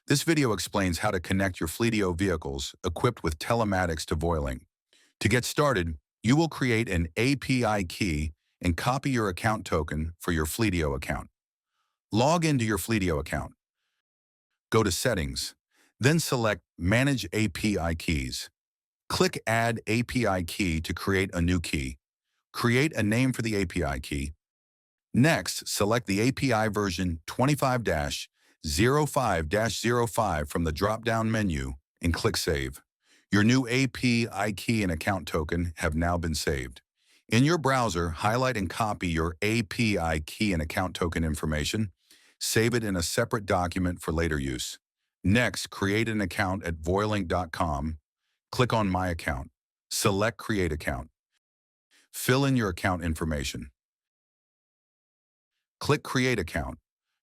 This video explains how to connect your Fleetio vehicles equipped with telematics to VOYOLink. To get started, you will create an API key and copy your account token for your Fleetio account. Log into your Fleetio account. Go to Settings, then select Manage API Keys. Click Add API Key to create a new key. Create a name for the API key. Next, select the API version 25-05-05 from the drop-down menu and click Save. Your new API key and account token have now been saved. In your browser, highlight and copy your API key and account token information. Save it in a separate document for later use. Next, create an account at VOYOLink.com. Click on My Account. Select Create Account. Fill in your account information. Click Create Account.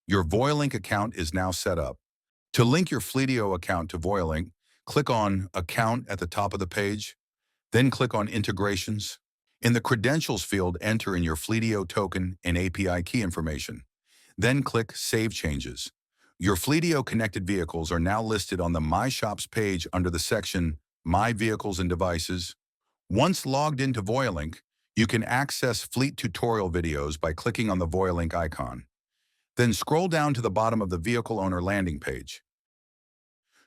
Your VOYOLink account is now set up. To link your Fleetio account to VOYOLink, click on Account at the top of the page, then click on Integrations. In the Credentials field, enter in your Fleetio token and API key information. Then click Save Changes. Your Fleetio connected vehicles are now listed on the My Shops page under the section My Vehicles and Devices. Once logged into VOYOLink, you can access fleet tutorial videos by clicking on the VOYOLink icon. Then scroll down to the bottom of the vehicle owner landing page.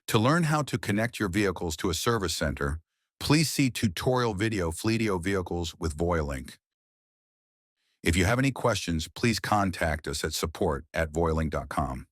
To learn how to connect your vehicles to a service center, please see tutorial video Fleetio vehicles with VOYOLink. If you have any questions, please contact us at support@voyolink.com.